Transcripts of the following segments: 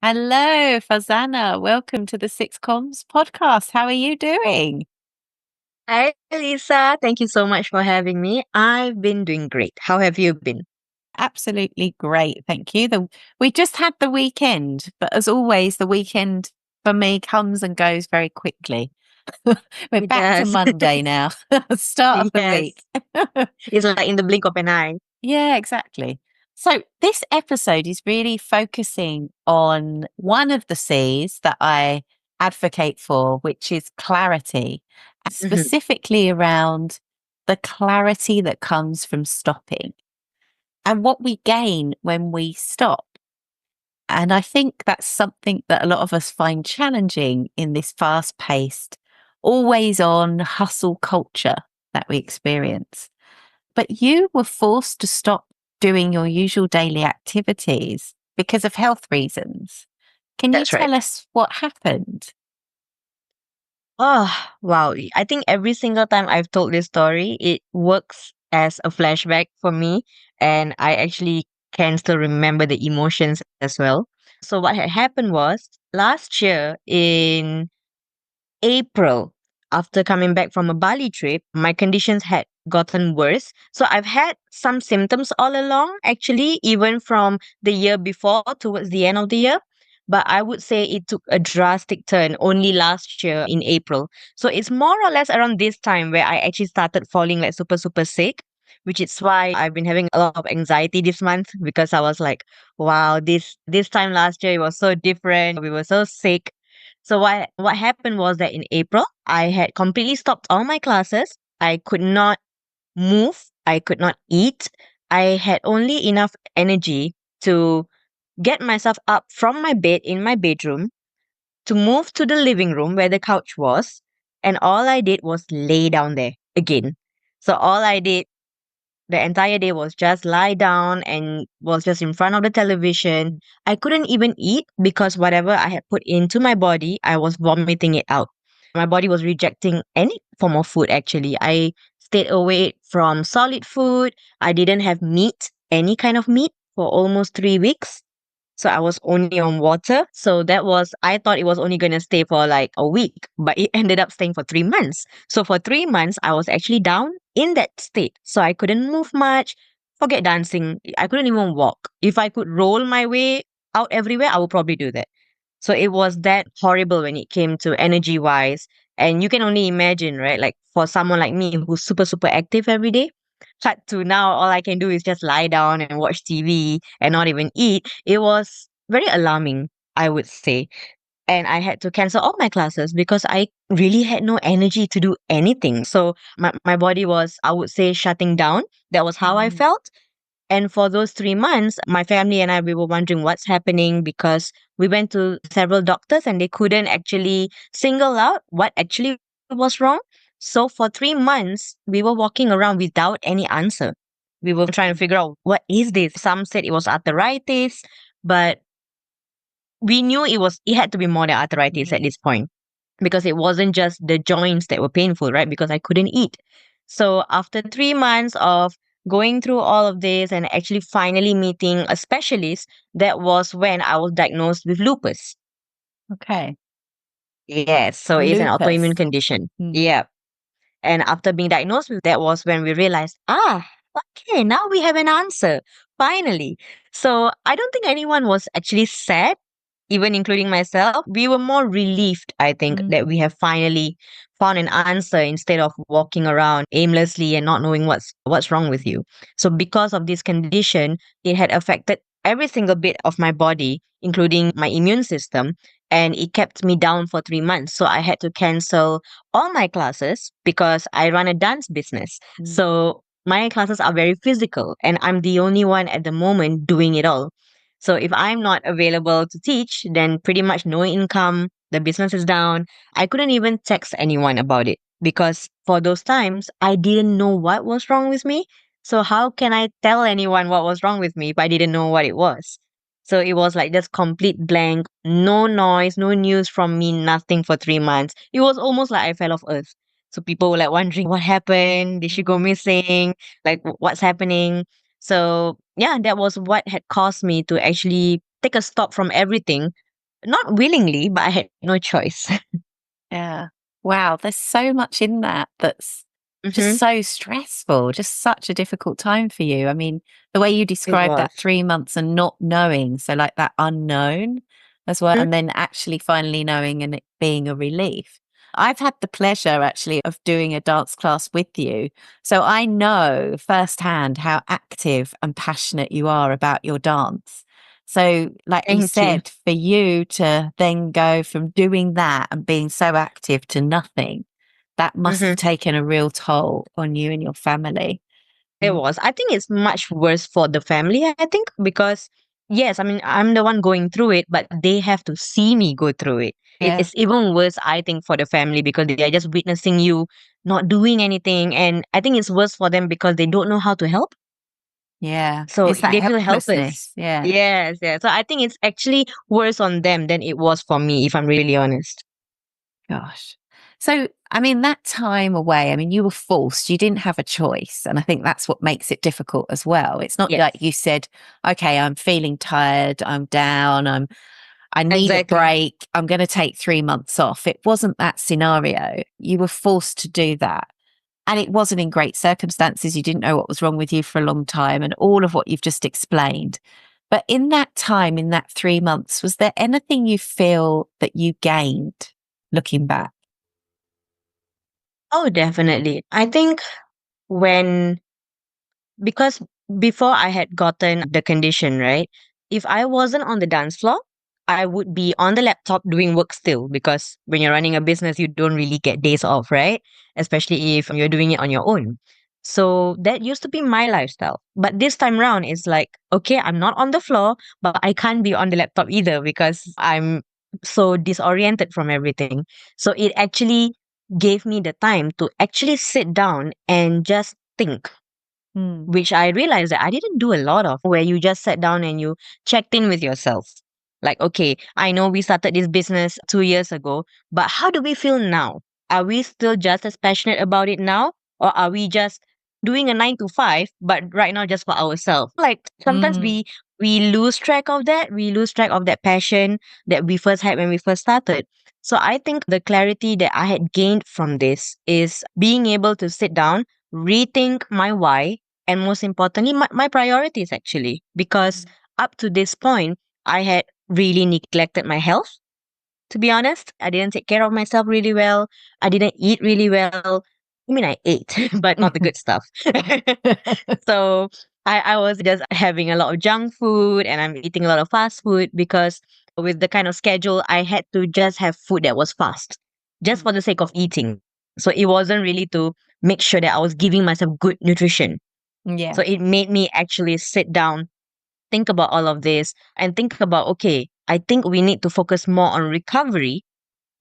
Hello, Farzana. Welcome to the Six Comms podcast. How are you doing? Hi, Lisa. Thank you so much for having me. I've been doing great. How have you been? Absolutely great. Thank you. We just had the weekend, but as always, the weekend for me comes and goes very quickly. We're back to Yes, Monday now, start of the week. yes. It's like in the blink of an eye. Yeah, exactly. So, this episode is really focusing on one of the C's that I advocate for, which is clarity, and Mhm. specifically around the clarity that comes from stopping and what we gain when we stop. And I think that's something that a lot of us find challenging in this fast paced, always on hustle culture that we experience. But you were forced to stop doing your usual daily activities because of health reasons. Can you That's right. tell us what happened? Oh, wow. I think every single time I've told this story, it works as a flashback for me. And I actually can still remember the emotions as well. So, what had happened was last year in April, after coming back from a Bali trip, my conditions had gotten worse. So I've had some symptoms all along, actually, even from the year before towards the end of the year. But I would say it took a drastic turn only last year in April. So it's more or less around this time where I actually started falling like super, super sick, which is why I've been having a lot of anxiety this month because I was like, wow, this time last year it was so different. We were so sick. So what happened was that in April, I had completely stopped all my classes. I could not move. I could not eat. I had only enough energy to get myself up from my bed in my bedroom to move to the living room where the couch was. And all I did was lay down there again. So all I did the entire day was just lie down and was just in front of the television. I couldn't even eat because whatever I had put into my body, I was vomiting it out. My body was rejecting any form of food actually. I stayed away from solid food. I didn't have meat, any kind of meat, for almost 3 weeks. So I was only on water. So I thought it was only going to stay for like a week, but it ended up staying for 3 months. So for 3 months, I was actually down in that state. So I couldn't move much, forget dancing. I couldn't even walk. If I could roll my way out everywhere, I would probably do that. So it was that horrible when it came to energy wise. And you can only imagine, right? Like for someone like me who's super, super active every day, cut to now all I can do is just lie down and watch TV and not even eat. It was very alarming, I would say. And I had to cancel all my classes because I really had no energy to do anything. So my body was, I would say, shutting down. That was how I Mm. felt. And for those 3 months, my family and I, we were wondering what's happening because we went to several doctors and they couldn't actually single out what actually was wrong. So for 3 months, we were walking around without any answer. We were trying to figure out what is this? Some said it was arthritis, but we knew it had to be more than arthritis at Mhm. this point because it wasn't just the joints that were painful, right? Because I couldn't eat. So after 3 months of going through all of this and actually finally meeting a specialist, that was when I was diagnosed with lupus. Okay. Yes, so it's an autoimmune Lupus. condition. Mm. Yeah. And after being diagnosed with that was when we realized, okay, now we have an answer. Finally. So I don't think anyone was actually sad, even including myself. We were more relieved, I think, that Mm. we have finally found an answer instead of walking around aimlessly and not knowing what's wrong with you. So because of this condition, it had affected every single bit of my body, including my immune system, and it kept me down for 3 months. So I had to cancel all my classes because I run a dance business. Mm. So my classes are very physical and I'm the only one at the moment doing it all. So if I'm not available to teach, then pretty much no income, the business is down. I couldn't even text anyone about it because for those times I didn't know what was wrong with me. So how can I tell anyone what was wrong with me if I didn't know what it was? So it was like just complete blank, no noise, no news from me, nothing for 3 months. It was almost like I fell off earth. So people were like wondering what happened, did she go Mm. missing? Like what's happening? So yeah, that was what had caused me to actually take a stop from everything not willingly, but I had no choice. Yeah. Wow, there's so much in that that's just Hmm. so stressful, just such a difficult time for you. I mean, the way you It describe that was. 3 months and not knowing, so like that unknown as well, Mhm. and then actually finally knowing and it being a relief. I've had the pleasure actually of doing a dance class with you. So I know firsthand how active and passionate you are about your dance. So, like you Thank you. said, for you to then go from doing that and being so active to nothing, that must have Hmm. taken a real toll on you and your family. It Mm. was. I think it's much worse for the family, I think, because yes, I mean, I'm the one going through it, but they have to see me go through it. Yeah. It's even worse, I think, for the family because they are just witnessing you not doing anything. And I think it's worse for them because they don't know how to help. Yeah. So It's that they feel helpless. helplessness. Yeah. Yes, yes. So I think it's actually worse on them than it was for me, if I'm really honest. Gosh. So, I mean, that time away, I mean, you were forced, you didn't have a choice. And I think that's what makes it difficult as well. It's not Yes, like you said, okay, I'm feeling tired, I'm down, I need a exactly. break, I'm going to take 3 months off. It wasn't that scenario. You were forced to do that. And it wasn't in great circumstances. You didn't know what was wrong with you for a long time and all of what you've just explained. But in that time, in that 3 months, was there anything you feel that you gained looking back? Oh, definitely. I think when because before I had gotten the condition, right? If I wasn't on the dance floor, I would be on the laptop doing work still because when you're running a business, you don't really get days off, right? Especially if you're doing it on your own. So that used to be my lifestyle. But this time round, it's like, okay, I'm not on the floor, but I can't be on the laptop either because I'm so disoriented from everything. So it actually gave me the time to actually sit down and just think, Mm, which I realized that I didn't do a lot of, where you just sat down and you checked in with yourself. Like, okay, I know we started this business 2 years ago, but how do we feel now? Are we still just as passionate about it now? Or are we just doing a 9 to 5, but right now just for ourselves? Like sometimes mm, we lose track of that. We lose track of that passion that we first had when we first started. So I think the clarity that I had gained from this is being able to sit down, rethink my why, and most importantly my priorities actually, because up to this point I had really neglected my health. To be honest, I didn't take care of myself really well. I didn't eat really well. I mean, I ate but not the mm. good stuff. So I was just having a lot of junk food and I'm eating a lot of fast food because with the kind of schedule I had to just have food that was fast just for the sake of eating. So it wasn't really to make sure that I was giving myself good nutrition. Yeah. So it made me actually sit down, think about all of this, and think about, okay, I think we need to focus more on recovery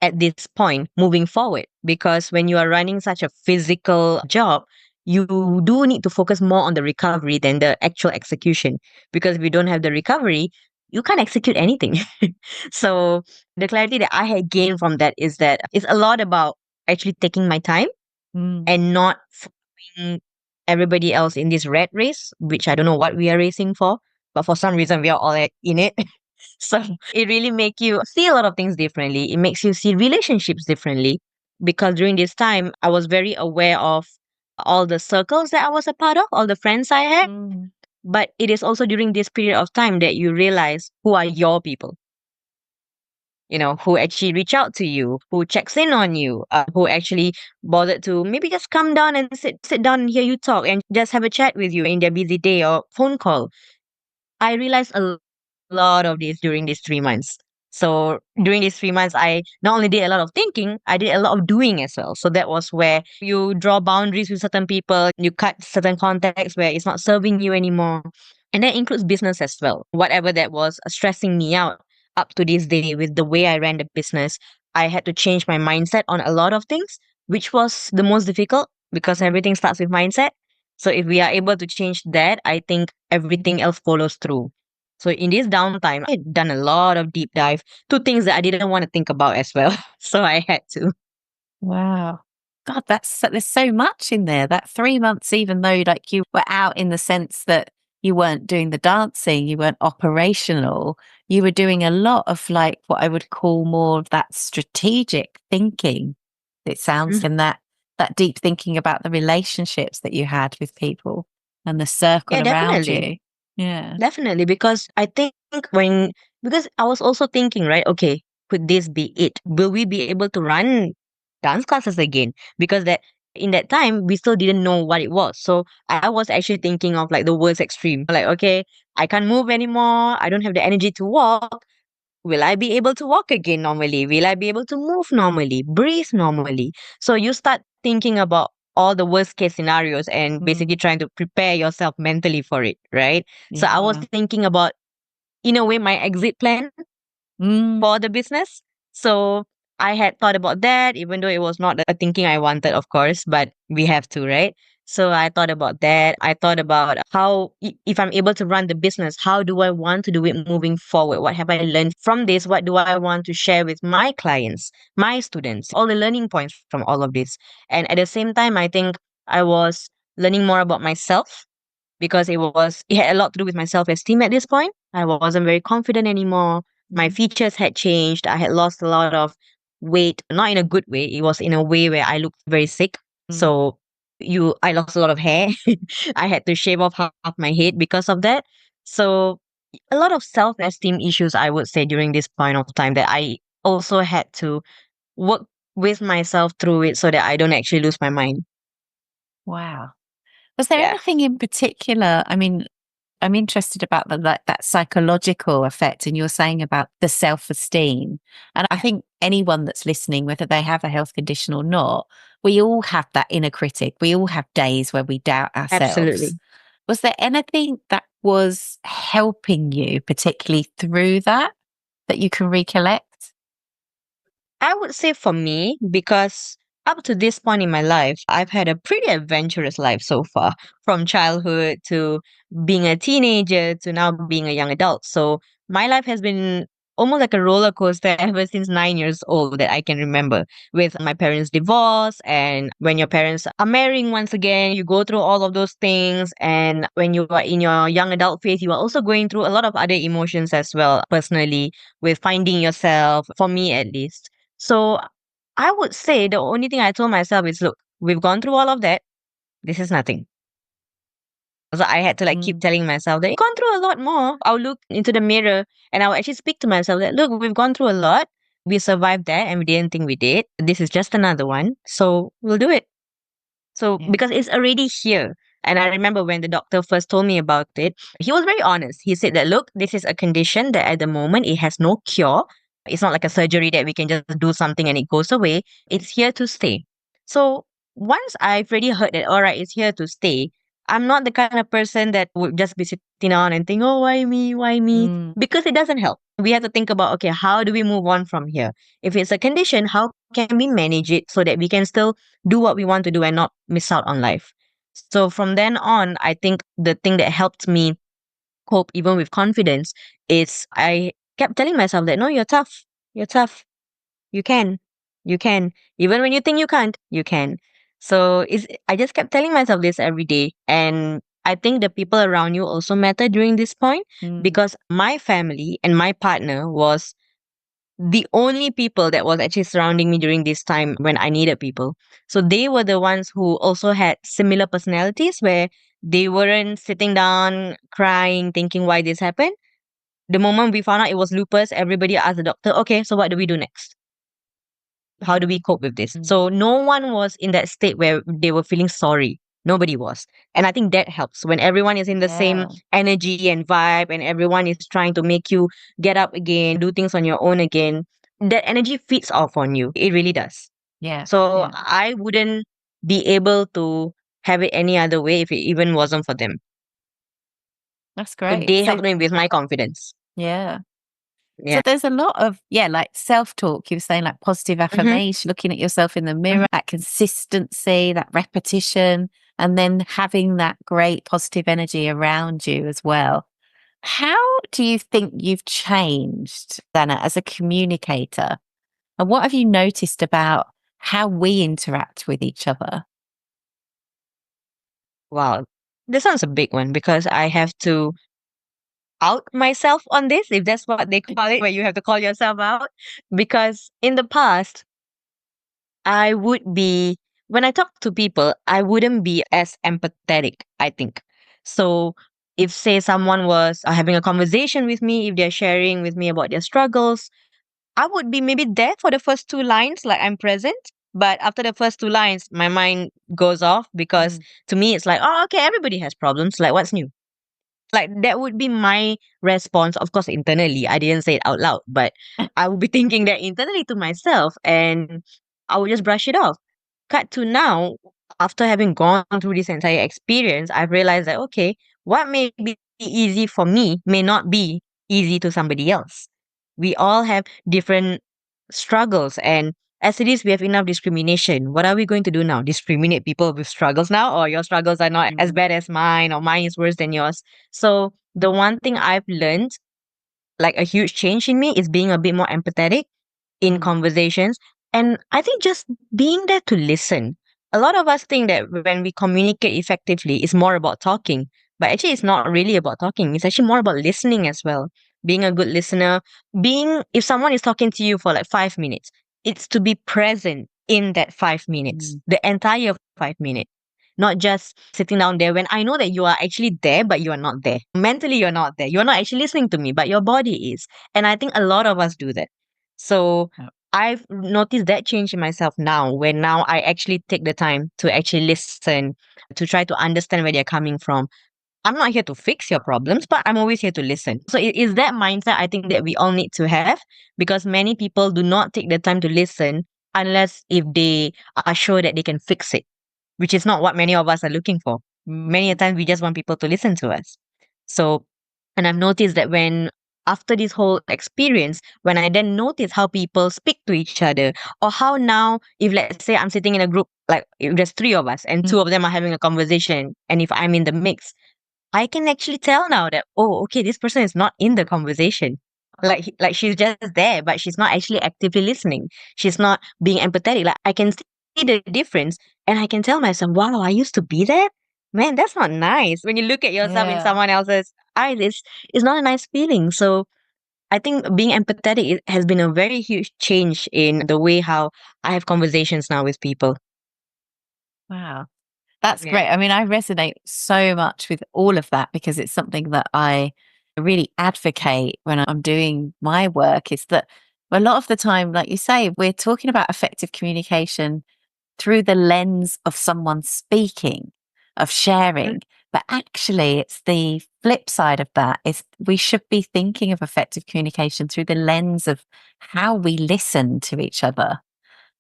at this point moving forward. Because when you are running such a physical job, you do need to focus more on the recovery than the actual execution. Because if you don't have the recovery, you can't execute anything. So the clarity that I had gained from that is that it's a lot about actually taking my time Mm. and not following everybody else in this rat race, which I don't know what we are racing for, but for some reason we are all in it. So it really make you see a lot of things differently. It makes you see relationships differently because during this time I was very aware of all the circles that I was a part of, all the friends I had. Mm. But it is also during this period of time that you realize who are your people, who actually reach out to you, who checks in on you, who actually bothered to maybe just come down and sit down and hear you talk and just have a chat with you in their busy day or phone call. I realized a lot of this during these 3 months. So during these 3 months, I not only did a lot of thinking, I did a lot of doing as well. So that was where you draw boundaries with certain people, you cut certain contacts where it's not serving you anymore. And that includes business as well. Whatever that was stressing me out up to this day with the way I ran the business, I had to change my mindset on a lot of things, which was the most difficult because everything starts with mindset. So if we are able to change that, I think everything else follows through. So in this downtime, I had done a lot of deep dive to things that I didn't want to think about as well. So I had to. Wow. God, there's so much in there. That 3 months, even though like you were out in the sense that, You weren't doing the dancing, you weren't operational. You were doing a lot of like what I would call more of that strategic thinking. It sounds Mhm. in that deep thinking about the relationships that you had with people and the circle Yeah, around definitely. you. Yeah. Definitely, because I think when because I was also thinking, right? Okay, could this be it? Will we be able to run dance classes again? Because that in that time we still didn't know what it was. So I was actually thinking of like the worst extreme. Like, okay, I can't move anymore. I don't have the energy to walk. Will I be able to walk again normally? Will I be able to move normally, breathe normally? So you start thinking about all the worst case scenarios and basically Mm. trying to prepare yourself mentally for it, right? So I was Yeah. thinking about, in a way, my exit plan Mm. for the business. So I had thought about that, even though it was not a thinking I wanted, of course, but we have to, right? So I thought about that. I thought about how, if I'm able to run the business, how do I want to do it moving forward? What have I learned from this? What do I want to share with my clients, my students, all the learning points from all of this? And at the same time, I think I was learning more about myself because it had a lot to do with my self-esteem at this point. I wasn't very confident anymore. My Mm. features had changed. I had lost a lot of weight, not in a good way. It was in a way where I looked very sick. Mm. So I lost a lot of hair. I had to shave off half my head because of that. So a lot of self-esteem issues, I would say, during this point of time that I also had to work with myself through it so that I don't actually lose my mind. Wow. Was there Yeah, anything in particular? I mean, I'm interested about the like that psychological effect, and you're saying about the self-esteem. And I think anyone that's listening, whether they have a health condition or not, we all have that inner critic. We all have days where we doubt ourselves. absolutely. Was there anything that was helping you, particularly through that you can recollect? I would say for me, because up to this point in my life, I've had a pretty adventurous life so far, from childhood to being a teenager to now being a young adult. So my life has been almost like a roller coaster ever since 9 years old that I can remember, with my parents' divorce. And when your parents are marrying once again, you go through all of those things. And when you are in your young adult phase, you are also going through a lot of other emotions as well, personally, with finding yourself, for me at least. So I would say the only thing I told myself is, look, we've gone through all of that. This is nothing. So I had to like keep Mm. telling myself that you've gone through a lot more. I'll look into the mirror and I'll actually speak to myself that, look, we've gone through a lot. We survived that and we didn't think we did. This is just another one. So we'll do it. So Yeah. because it's already here. And I remember when the doctor first told me about it, he was very honest. He said that, look, this is a condition that at the moment it has no cure. It's not like a surgery that we can just do something and it goes away. It's here to stay. So once I've already heard that, all right, it's here to stay, I'm not the kind of person that would just be sitting down and think, oh, why me? Why me? Mm. Because it doesn't help. We have to think about, okay, how do we move on from here? If it's a condition, how can we manage it so that we can still do what we want to do and not miss out on life? So from then on, I think the thing that helped me cope even with confidence is I kept telling myself that, no, you're tough. You're tough. You can. You can. Even when you think you can't, you can. So I just kept telling myself this every day. And I think the people around you also matter during this point, Mm. because my family and my partner was the only people that was actually surrounding me during this time when I needed people. So they were the ones who also had similar personalities, where they weren't sitting down crying, thinking why this happened. The moment we found out it was lupus, everybody asked the doctor, okay, so what do we do next? How do we cope with this? Mm. So no one was in that state where they were feeling sorry. Nobody was. And I think that helps when everyone is in the same Yeah. energy and vibe and everyone is trying to make you get up again, do things on your own again. That energy feeds off on you. It really does. Yeah. So Yeah. I wouldn't be able to have it any other way if it even wasn't for them. That's So great. they So helped me with my confidence. yeah. So Yeah. there's a lot of, yeah, like self-talk. You were saying like positive Hmm. affirmation, looking at yourself in the mirror, that consistency, that repetition, and then having that great positive energy around you as well. How do you think you've changed, Dana, as a communicator? And what have you noticed about how we interact with each other? Wow. This one's a big one because I have to out myself on this, if that's what they call it, where you have to call yourself out. Because in the past, I would be, when I talk to people, I wouldn't be as empathetic, I think. So, if, say, someone was having a conversation with me, if they're sharing with me about their struggles, I would be maybe there for the first two lines, like I'm present. But after the first two lines, my mind goes off because Mm. to me, it's like, oh, okay, everybody has problems. Like, what's new? Like that would be my response. Of course, internally, I didn't say it out loud, but I would be thinking that internally to myself and I would just brush it off. Cut to now, after having gone through this entire experience, I've realized that, okay, what may be easy for me may not be easy to somebody else. We all have different struggles, and as it is, we have enough discrimination. What are we going to do now? Discriminate people with struggles now, or your struggles are not as Mm. bad as mine, or mine is worse than yours? So, the one thing I've learned, like a huge change in me, is being a bit more empathetic in Mm. conversations. And I think just being there to listen. A lot of us think that when we communicate effectively, it's more about talking. But actually, it's not really about talking. It's actually more about listening as well. Being a good listener, if someone is talking to you for like 5 minutes, it's to be present in that 5 minutes, Mm. the entire 5 minutes. Not just sitting down there when I know that you are actually there, but you are not there. Mentally, you're not there. You're not actually listening to me, but your body is. And I think a lot of us do that. So Yeah. I've noticed that change in myself now, where now I actually take the time to actually listen, to try to understand where they're coming from. I'm not here to fix your problems, but I'm always here to listen. So it is that mindset I think that we all need to have, because many people do not take the time to listen unless if they are sure that they can fix it, which is not what many of us are looking for. Many a times we just want people to listen to us. So, and I've noticed that when after this whole experience, when I then notice how people speak to each other, or how now, if let's say I'm sitting in a group, like if there's three of us and two Mm. of them are having a conversation, and if I'm in the mix, I can actually tell now that, oh, okay, this person is not in the conversation. Like she's just there, but she's not actually actively listening. She's not being empathetic. Like I can see the difference, and I can tell myself, wow, I used to be that. Man, that's not nice. When you look at yourself in Yeah. someone else's eyes, it's not a nice feeling. So I think being empathetic has been a very huge change in the way how I have conversations now with people. Wow. That's Yeah. great. I mean, I resonate so much with all of that because it's something that I really advocate when I'm doing my work is that a lot of the time, like you say, we're talking about effective communication through the lens of someone speaking, of Mhm. sharing. But actually, it's the flip side of that is we should be thinking of effective communication through the lens of how we listen to each other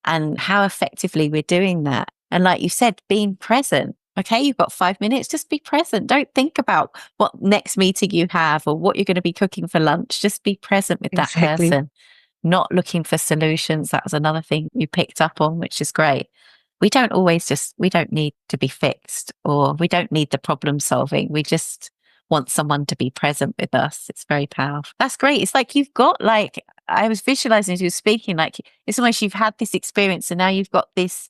and how effectively we're doing that. And like you said, being present. Okay, you've got 5 minutes, just be present. Don't think about what next meeting you have or what you're going to be cooking for lunch. Just be present with that Exactly. person, not looking for solutions. That was another thing you picked up on, which is great. We don't need to be fixed or we don't need the problem solving. We just want someone to be present with us. It's very powerful. That's great. It's like you've got like, I was visualizing as you were speaking, like it's almost you've had this experience and now you've got this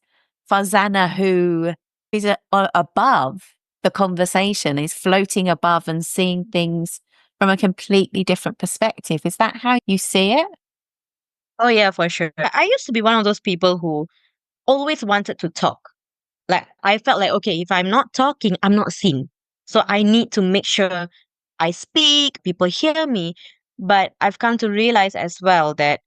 Farzana who is above the conversation, is floating above and seeing things from a completely different perspective. Is that how you see it? Oh yeah, for sure. I used to be one of those people who always wanted to talk. Like I felt like, okay, if I'm not talking, I'm not seen. So I need to make sure I speak, people hear me. But I've come to realize as well that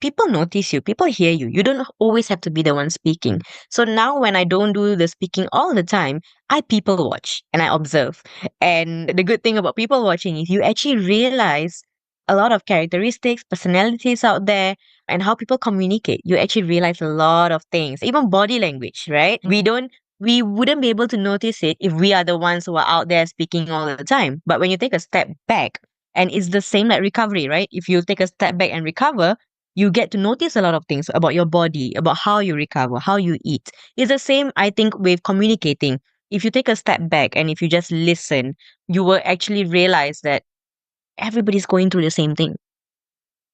people notice you, people hear you. You don't always have to be the one speaking. So now when I don't do the speaking all the time, I people watch and I observe. And the good thing about people watching is you actually realize a lot of characteristics, personalities out there, and how people communicate. You actually realize a lot of things, even body language, right? We wouldn't be able to notice it if we are the ones who are out there speaking all the time. But when you take a step back, and it's the same like recovery, right? If you take a step back and recover, you get to notice a lot of things about your body, about how you recover, how you eat. It's the same, I think, with communicating. If you take a step back and if you just listen, you will actually realize that everybody's going through the same thing.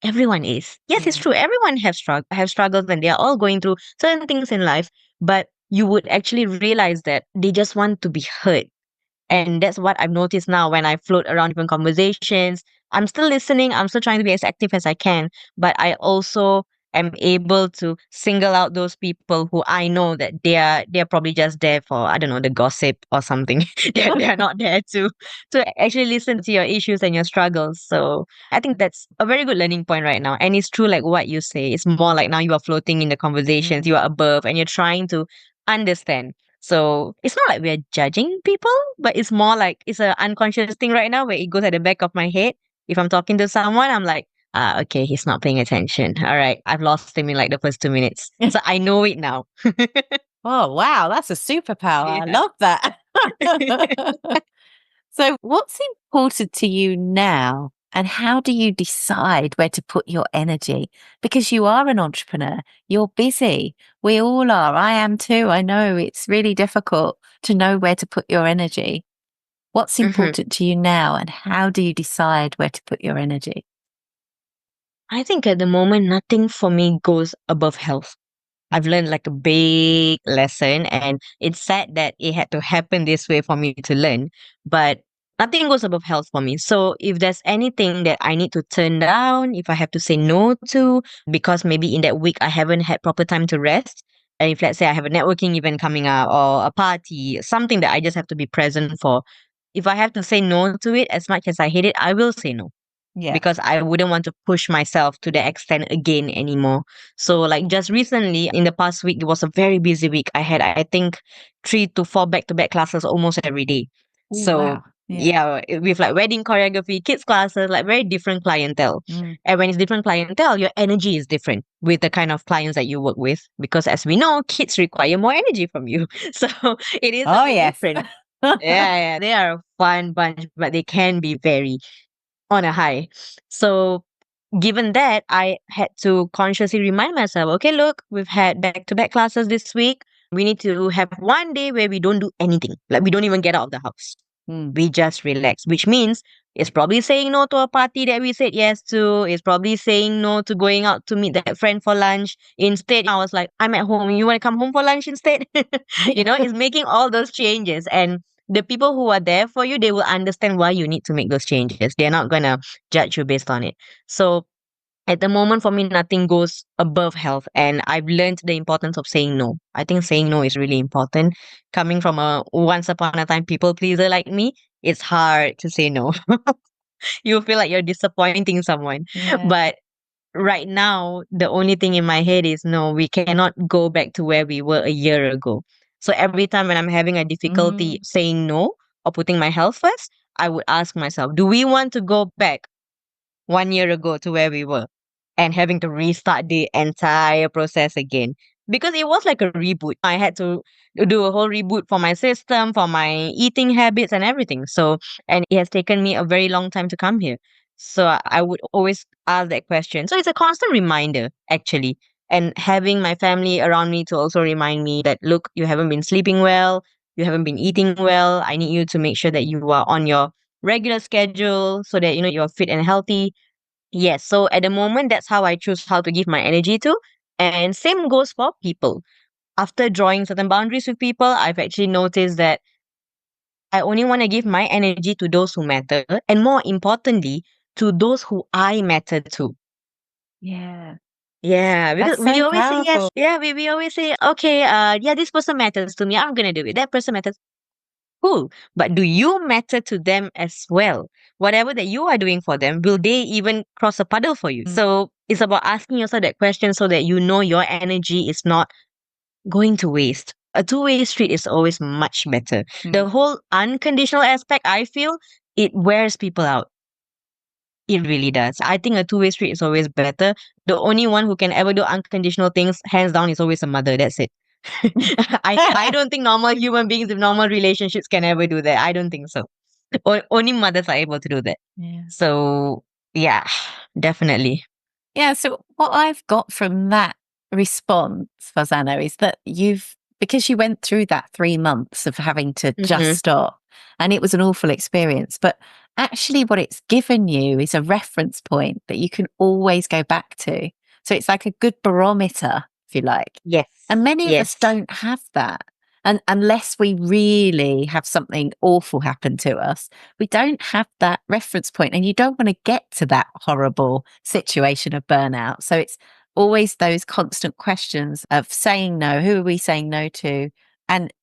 Everyone is. Yes, it's Yeah. true. Everyone have struggles and they are all going through certain things in life, but you would actually realize that they just want to be heard. And that's what I've noticed now when I float around different conversations. I'm still listening, I'm still trying to be as active as I can, but I also am able to single out those people who I know that they're probably just there for, I don't know, the gossip or something. They're not there to actually listen to your issues and your struggles. So I think that's a very good learning point right now. And it's true, like what you say. It's more like now you are floating in the conversations, Mm. you are above, and you're trying to understand. So it's not like we're judging people, but it's more like it's an unconscious thing right now where it goes at the back of my head. If I'm talking to someone, I'm like, okay, he's not paying attention. All right, I've lost him in like the first 2 minutes. So I know it now. Oh, wow. That's a superpower. I Yeah. love that. So, what's important to you now? And how do you decide where to put your energy? Because you are an entrepreneur, you're busy. We all are. I am too. I know it's really difficult to know where to put your energy. What's Mhm. important to you now? And how do you decide where to put your energy? I think at the moment, nothing for me goes above health. I've learned like a big lesson, and it's sad that it had to happen this way for me to learn. But nothing goes above health for me. So if there's anything that I need to turn down, if I have to say no to, because maybe in that week I haven't had proper time to rest, and if let's say I have a networking event coming up or a party, something that I just have to be present for, if I have to say no to it, as much as I hate it, I will say no Yeah. because I wouldn't want to push myself to the extent again anymore. So like just recently in the past week, it was a very busy week. I had, I think, 3 to 4 back-to-back classes almost every day. Oh, So wow. Yeah. yeah, with like wedding choreography, kids classes, like very different clientele. Mm. And when it's different clientele, your energy is different with the kind of clients that you work with. Because as we know, kids require more energy from you. So it is a Oh, bit yes. different. Yeah, yeah. They are a fun bunch, but they can be very on a high. So, given that, I had to consciously remind myself, okay, look, we've had back to back classes this week. We need to have one day where we don't do anything. Like, we don't even get out of the house. Mm. We just relax, which means it's probably saying no to a party that we said yes to. It's probably saying no to going out to meet that friend for lunch. Instead, I was like, I'm at home. You want to come home for lunch instead? It's making all those changes. And the people who are there for you, they will understand why you need to make those changes. They're not going to judge you based on it. So at the moment, for me, nothing goes above health. And I've learned the importance of saying no. I think saying no is really important. Coming from a once upon a time people pleaser like me, it's hard to say no. You feel like you're disappointing someone. Yeah. But right now, the only thing in my head is no, we cannot go back to where we were a year ago. So every time when I'm having a difficulty Mm. saying no or putting my health first, I would ask myself, do we want to go back 1 year ago to where we were and having to restart the entire process again? Because it was like a reboot. I had to do a whole reboot for my system, for my eating habits and everything. So, and it has taken me a very long time to come here. So I would always ask that question. So it's a constant reminder, actually. And having my family around me to also remind me that, look, you haven't been sleeping well, you haven't been eating well. I need you to make sure that you are on your regular schedule so that you're fit and healthy. Yes, so at the moment that's how I choose how to give my energy to. And same goes for people. After drawing certain boundaries with people, I've actually noticed that I only want to give my energy to those who matter, and more importantly, to those who I matter to. Yeah. Yeah, because That's we so always say yes. powerful. Yeah, we always say, okay, yeah, this person matters to me. I'm gonna do it. That person matters. Cool. But do you matter to them as well? Whatever that you are doing for them, will they even cross a puddle for you? Mm. So it's about asking yourself that question so that you know your energy is not going to waste. A two-way street is always much better. The Mm. whole unconditional aspect, I feel, it wears people out. It really does. I think a two-way street is always better. The only one who can ever do unconditional things, hands down, is always a mother. That's it. I don't think normal human beings with normal relationships can ever do that. I don't think so. Only mothers are able to do that. Yeah. So yeah, definitely. Yeah. So what I've got from that response, Farzana, is that because you went through that 3 months of having to just Hmm. stop, and it was an awful experience, but actually what it's given you is a reference point that you can always go back to. So it's like a good barometer, if you like. Yes. And many of us Yes. don't have that. And unless we really have something awful happen to us, we don't have that reference point, and you don't want to get to that horrible situation of burnout. So it's always those constant questions of saying no. Who are we saying no to? And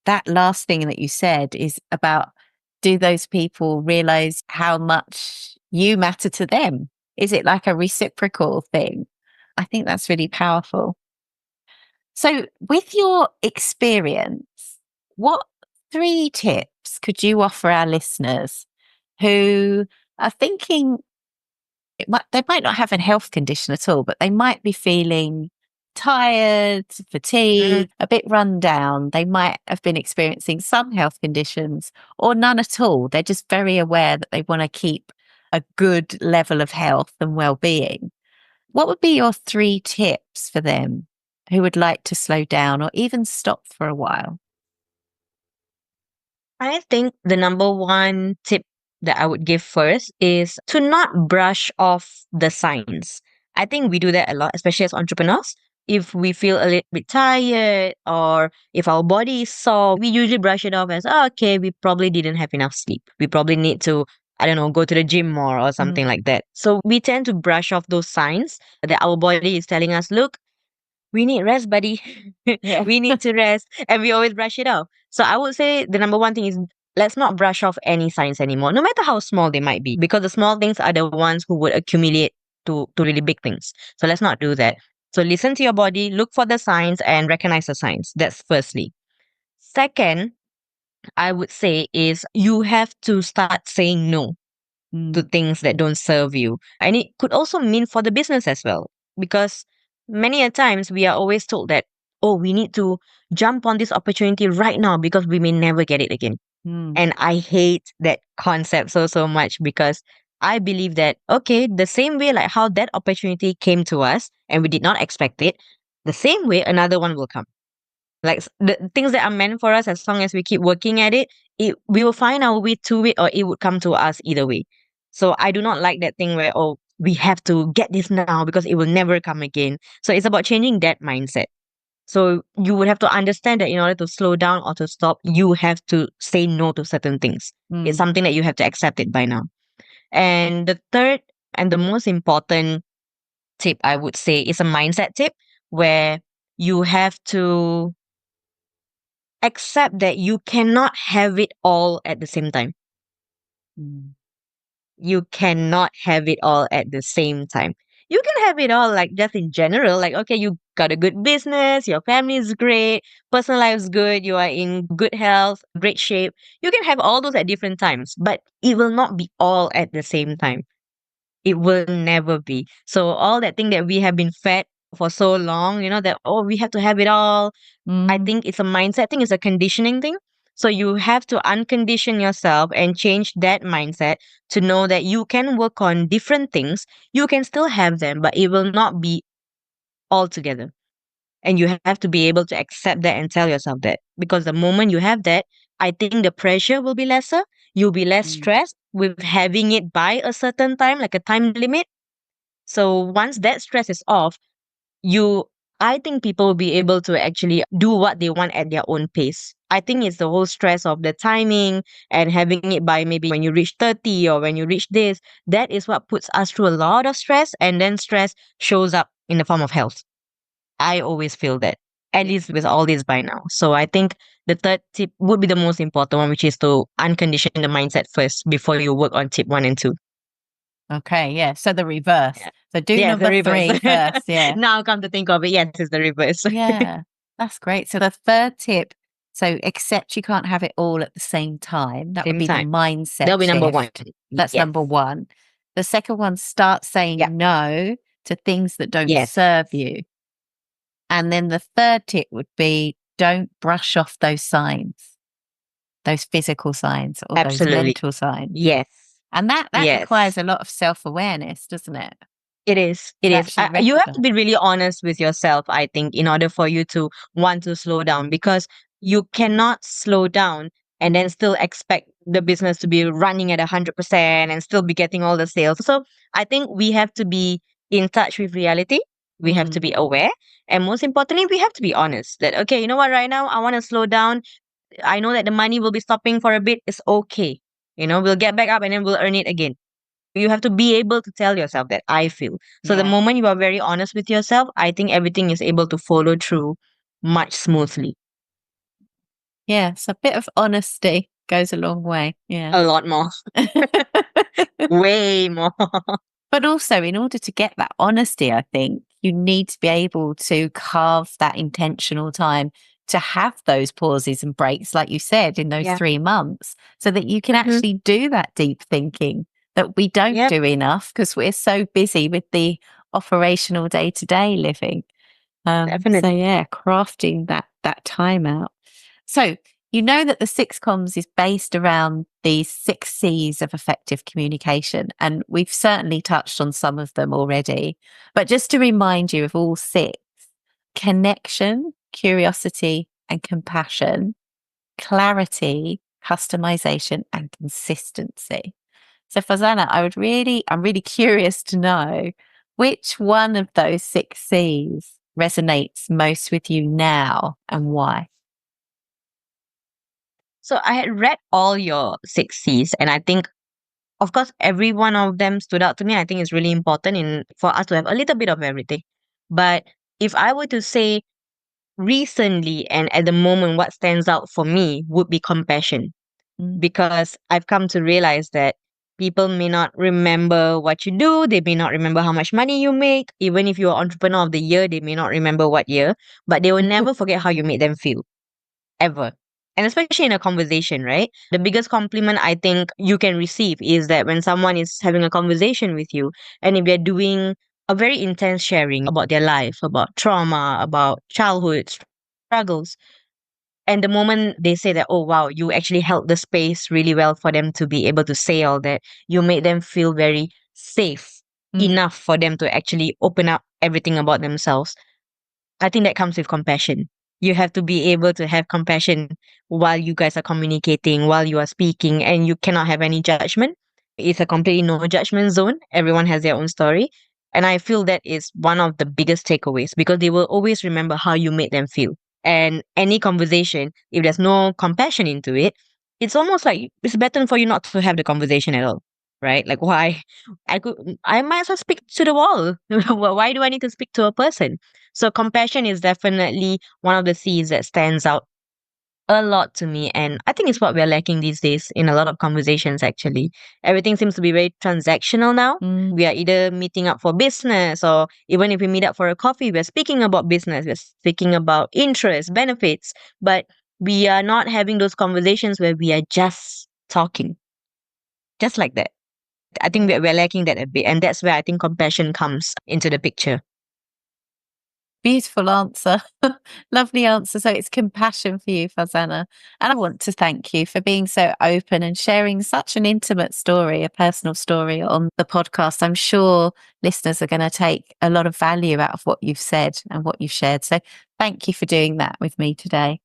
that last thing that you said is about, do those people realize how much you matter to them? Is it like a reciprocal thing? I think that's really powerful. So, with your experience, what 3 tips could you offer our listeners who are thinking they might not have a health condition at all, but they might be feeling tired, Mm, fatigued, a bit run down. They might have been experiencing some health conditions or none at all. They're just very aware that they want to keep a good level of health and well-being. What would be your 3 tips for them who would like to slow down or even stop for a while? I think the number one tip that I would give first is to not brush off the signs. I think we do that a lot, especially as entrepreneurs. If we feel a little bit tired or if our body is sore, we usually brush it off as, oh, okay, we probably didn't have enough sleep. We probably need to, I don't know, go to the gym more or something Mm, like that. So we tend to brush off those signs that our body is telling us, look, we need rest, buddy. yeah. We need to rest. And we always brush it off. So I would say the number one thing is let's not brush off any signs anymore, no matter how small they might be, because the small things are the ones who would accumulate to really big things. So let's not do that. So listen to your body, look for the signs and recognize the signs. That's firstly. Second, I would say is you have to start saying no to Mm, things that don't serve you. And it could also mean for the business as well, because many a times we are always told that, oh, we need to jump on this opportunity right now because we may never get it again. mm, And I hate that concept so much because I believe that, okay, the same way like how that opportunity came to us and we did not expect it, the same way another one will come. Like the things that are meant for us, as long as we keep working at it, we will find our way to it or it would come to us either way. So I do not like that thing where, oh, we have to get this now because it will never come again. So it's about changing that mindset. So you would have to understand that in order to slow down or to stop, you have to say no to certain things. It's mm, something that you have to accept it by now. And the third and the most important tip I would say is a mindset tip where you have to accept that you cannot have it all at the same time. mm, You cannot have it all at the same time. You can have it all like just in general, like okay, you got a good business, your family is great, personal life is good, you are in good health, great shape. You can have all those at different times, but it will not be all at the same time. It will never be. So all that thing that we have been fed for so long, that oh, we have to have it all. I mm, think it's a mindset thing, it's a conditioning thing. So you have to uncondition yourself and change that mindset to know that you can work on different things. You can still have them, but it will not be all together. And you have to be able to accept that and tell yourself that. Because the moment you have that, I think the pressure will be lesser. You'll be less mm, stressed with having it by a certain time, like a time limit. So once that stress is off, you I think people will be able to actually do what they want at their own pace. I think it's the whole stress of the timing and having it by maybe when you reach 30 or when you reach this. That is what puts us through a lot of stress, and then stress shows up in the form of health. I always feel that, at yeah. least with all this by now. So I think the third tip would be the most important one, which is to uncondition the mindset first before you work on tip one and two. Okay. Yeah. So the reverse. Yeah. So do Yes, the number reverse. 3 first. Yeah. Now come to think of it, yes, it's the reverse. Yeah. That's great. So the third tip, so accept you can't have it all at the same time. That would Same be the time. mindset That'll be number one. shift. That's Yes. number 1. The second one, start Yeah. saying no to things that don't Yes. serve you. And then the third tip would be, don't brush off those signs, those physical signs or those Absolutely. mental signs. Yes. And that requires Yes. a lot of self-awareness, doesn't it? It is. It To is. actually You have to recognize. be really honest with yourself, I think, in order for you to want to slow down, because you cannot slow down and then still expect the business to be running at 100% and still be getting all the sales. So I think we have to be in touch with reality. We have to be aware. And most importantly, we have to be honest that, okay, you know what, right now, I want to slow down. I know that the money will be stopping for a bit. It's okay. We'll get back up and then we'll earn it again. You have to be able to tell yourself that I feel. So the Yeah. moment you are very honest with yourself, I think everything is able to follow through much smoothly. Yeah. So a bit of honesty goes a long way. Yeah. A lot more, way more. But also, in order to get that honesty, I think you need to be able to carve that intentional time to have those pauses and breaks, like you said, in those Yeah. 3 months, so that you can Hmm. actually do that deep thinking that we don't Yep, do enough because we're so busy with the operational day to day living. So definitely. yeah, crafting that time out. So you know that the six comms is based around these 6 C's of effective communication, and we've certainly touched on some of them already. But just to remind you of all six: connection, curiosity, and compassion, clarity, customization, and consistency. So Farzana, I'm really curious to know which one of those 6 C's resonates most with you now and why. So I had read all your 6 C's, and I think, of course, every one of them stood out to me. I think it's really important in for us to have a little bit of everything. But if I were to say recently and at the moment, what stands out for me would be compassion, Mm. because I've come to realize that people may not remember what you do. They may not remember how much money you make. Even if you're entrepreneur of the year, they may not remember what year, but they will never forget how you made them feel, ever. And especially in a conversation, right? The biggest compliment I think you can receive is that when someone is having a conversation with you, and if they're doing a very intense sharing about their life, about trauma, about childhood struggles, and the moment they say that, oh, wow, you actually held the space really well for them to be able to say all that, you made them feel very safe Mm. enough for them to actually open up everything about themselves. I think that comes with compassion. You have to be able to have compassion while you guys are communicating, while you are speaking, and you cannot have any judgment. It's a completely no judgment zone. Everyone has their own story. And I feel that is one of the biggest takeaways, because they will always remember how you made them feel. And any conversation, if there's no compassion into it, it's almost like it's better for you not to have the conversation at all. Right? Like, why? I might as well speak to the wall. Why do I need to speak to a person? So compassion is definitely one of the C's that stands out a lot to me. And I think it's what we're lacking these days in a lot of conversations, actually. Everything seems to be very transactional now. Mm. We are either meeting up for business, or even if we meet up for a coffee, we're speaking about business, we're speaking about interest, benefits, but we are not having those conversations where we are just talking, just like that. I think Yeah. we're lacking that a bit. And that's where I think compassion comes into the picture. Beautiful answer. Lovely answer. So it's compassion for you, Farzana. And I want to thank you for being so open and sharing such an intimate story, a personal story on the podcast. I'm sure listeners are going to take a lot of value out of what you've said and what you've shared. So thank you for doing that with me today.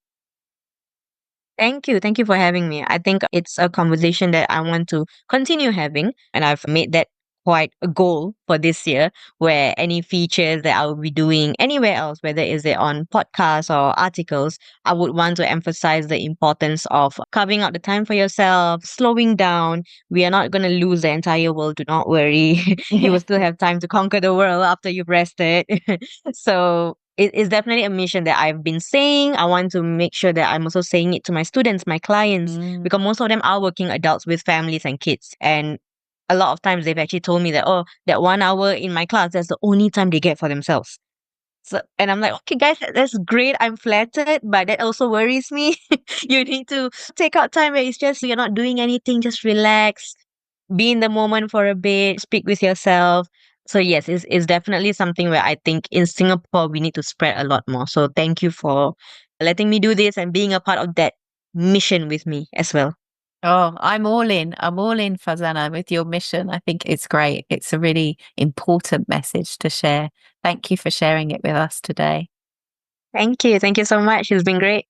Thank you. Thank you for having me. I think it's a conversation that I want to continue having. And I've made that quite a goal for this year, where any features that I will be doing anywhere else, whether is it on podcasts or articles, I would want to emphasize the importance of carving out the time for yourself, slowing down. We are not going to lose the entire world. Do not worry. You will Yeah. still have time to conquer the world after you've rested. So it is definitely a mission that I've been saying. I want to make sure that I'm also saying it to my students, my clients, Mm. because most of them are working adults with families and kids. And a lot of times they've actually told me that, oh, that 1 hour in my class, that's the only time they get for themselves. So, and I'm like, okay, guys, that's great. I'm flattered, but that also worries me. You need to take out time where it's just you're not doing anything, just relax, be in the moment for a bit, speak with yourself. So yes, it's definitely something where I think in Singapore we need to spread a lot more. So thank you for letting me do this and being a part of that mission with me as well. Oh, I'm all in. I'm all in, Farzana, with your mission. I think it's great. It's a really important message to share. Thank you for sharing it with us today. Thank you. Thank you so much. It's been great.